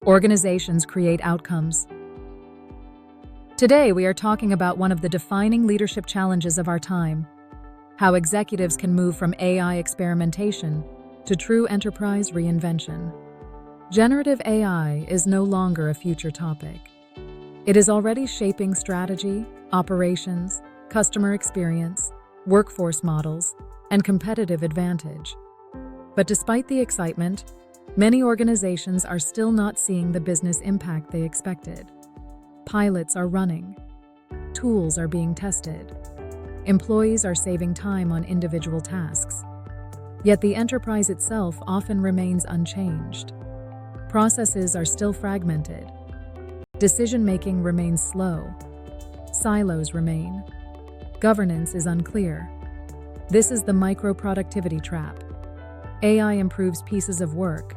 Organizations create outcomes. Today, we are talking about one of the defining leadership challenges of our time: how executives can move from AI experimentation to true enterprise reinvention. Generative AI is no longer a future topic. It is already shaping strategy, operations, customer experience, workforce models, and competitive advantage. But despite the excitement, many organizations are still not seeing the business impact they expected. Pilots are running. Tools are being tested. Employees are saving time on individual tasks. Yet the enterprise itself often remains unchanged. Processes are still fragmented. Decision-making remains slow. Silos remain. Governance is unclear. This is the micro-productivity trap. AI improves pieces of work,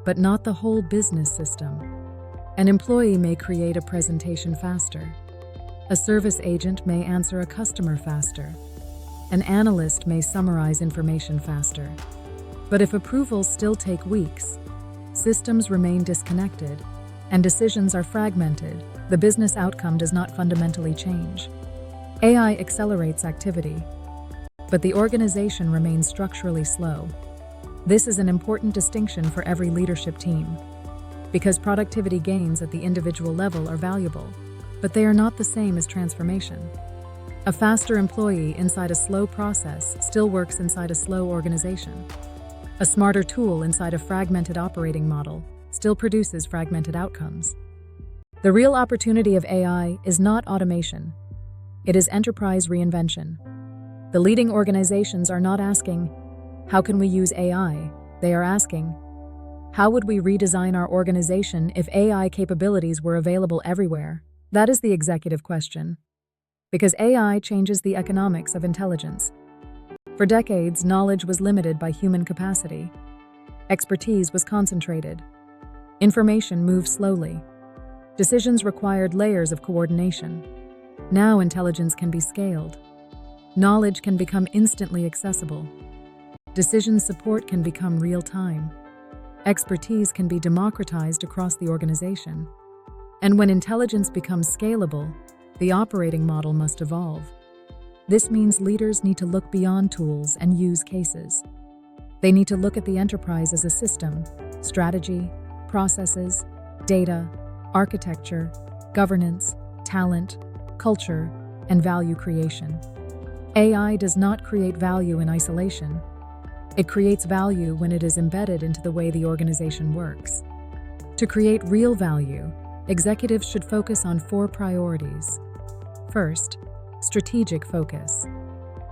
but not the whole business system. An employee may create a presentation faster. A service agent may answer a customer faster. An analyst may summarize information faster. But if approvals still take weeks, systems remain disconnected, and decisions are fragmented, the business outcome does not fundamentally change. AI accelerates activity, but the organization remains structurally slow. This is an important distinction for every leadership team, because productivity gains at the individual level are valuable, but they are not the same as transformation. A faster employee inside a slow process still works inside a slow organization. A smarter tool inside a fragmented operating model still produces fragmented outcomes. The real opportunity of AI is not automation. It is enterprise reinvention. The leading organizations are not asking, "How can we use AI?" They are asking, "How would we redesign our organization if AI capabilities were available everywhere?" That is the executive question. Because AI changes the economics of intelligence. For decades, knowledge was limited by human capacity. Expertise was concentrated. Information moved slowly. Decisions required layers of coordination. Now intelligence can be scaled. Knowledge can become instantly accessible. Decision support can become real-time. Expertise can be democratized across the organization. And when intelligence becomes scalable, the operating model must evolve. This means leaders need to look beyond tools and use cases. They need to look at the enterprise as a system: strategy, processes, data, architecture, governance, talent, culture, and value creation. AI does not create value in isolation. It creates value when it is embedded into the way the organization works. To create real value, executives should focus on 4 priorities. First, strategic focus.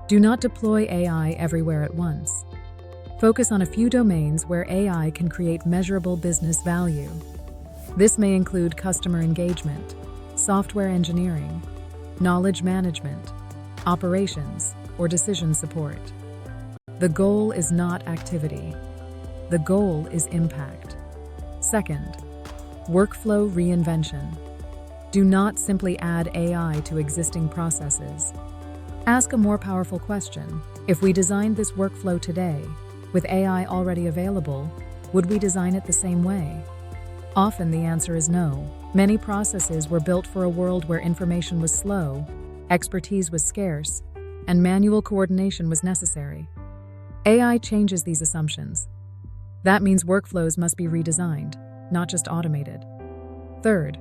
Do not deploy AI everywhere at once. Focus on a few domains where AI can create measurable business value. This may include customer engagement, software engineering, knowledge management, operations, or decision support. The goal is not activity. The goal is impact. Second, workflow reinvention. Do not simply add AI to existing processes. Ask a more powerful question. If we designed this workflow today, with AI already available, would we design it the same way? Often the answer is no. Many processes were built for a world where information was slow, expertise was scarce, and manual coordination was necessary. AI changes these assumptions. That means workflows must be redesigned, not just automated. Third,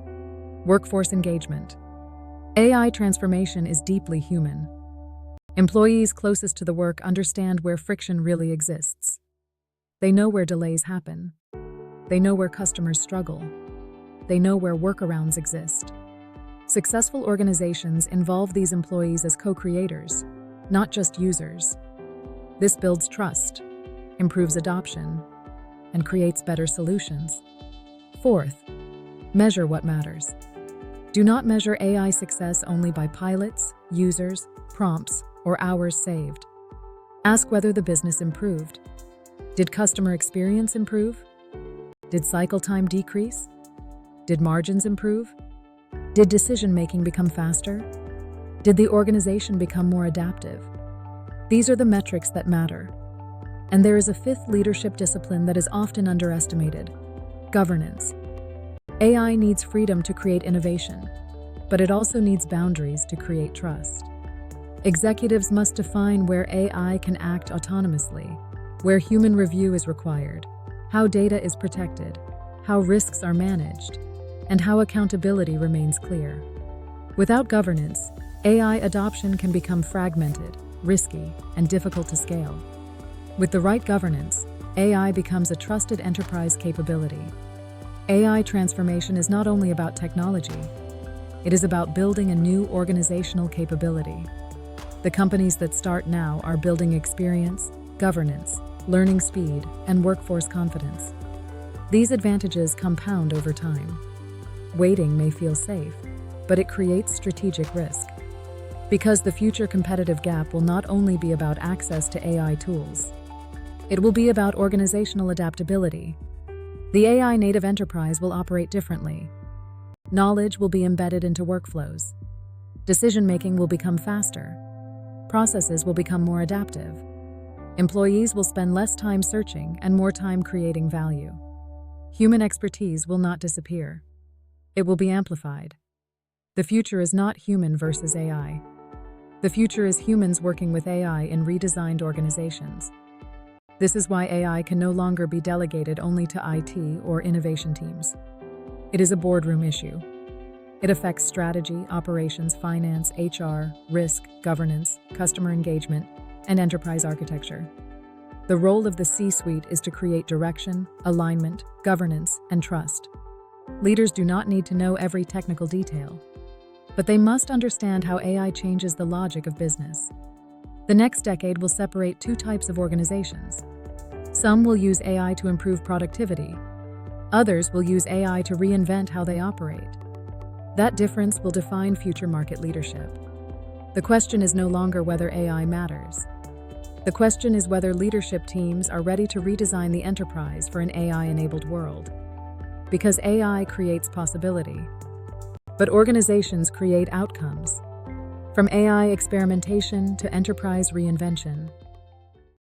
workforce engagement. AI transformation is deeply human. Employees closest to the work understand where friction really exists. They know where delays happen. They know where customers struggle. They know where workarounds exist. Successful organizations involve these employees as co-creators, not just users. This builds trust, improves adoption, and creates better solutions. Fourth, measure what matters. Do not measure AI success only by pilots, users, prompts, or hours saved. Ask whether the business improved. Did customer experience improve? Did cycle time decrease? Did margins improve? Did decision-making become faster? Did the organization become more adaptive? These are the metrics that matter. And there is a fifth leadership discipline that is often underestimated: governance. AI needs freedom to create innovation, but it also needs boundaries to create trust. Executives must define where AI can act autonomously, where human review is required, how data is protected, how risks are managed, and how accountability remains clear. Without governance, AI adoption can become fragmented, risky, and difficult to scale. With the right governance, AI becomes a trusted enterprise capability. AI transformation is not only about technology, it is about building a new organizational capability. The companies that start now are building experience, governance, learning speed, and workforce confidence. These advantages compound over time. Waiting may feel safe, but it creates strategic risk. Because the future competitive gap will not only be about access to AI tools, it will be about organizational adaptability. The AI-native enterprise will operate differently. Knowledge will be embedded into workflows. Decision-making will become faster. Processes will become more adaptive. Employees will spend less time searching and more time creating value. Human expertise will not disappear. It will be amplified. The future is not human versus AI. The future is humans working with AI in redesigned organizations. This is why AI can no longer be delegated only to IT or innovation teams. It is a boardroom issue. It affects strategy, operations, finance, HR, risk, governance, customer engagement, and enterprise architecture. The role of the C-Suite is to create direction, alignment, governance, and trust. Leaders do not need to know every technical detail, but they must understand how AI changes the logic of business. The next decade will separate two types of organizations. Some will use AI to improve productivity. Others will use AI to reinvent how they operate. That difference will define future market leadership. The question is no longer whether AI matters. The question is whether leadership teams are ready to redesign the enterprise for an AI-enabled world. Because AI creates possibility, but organizations create outcomes. From AI experimentation to enterprise reinvention,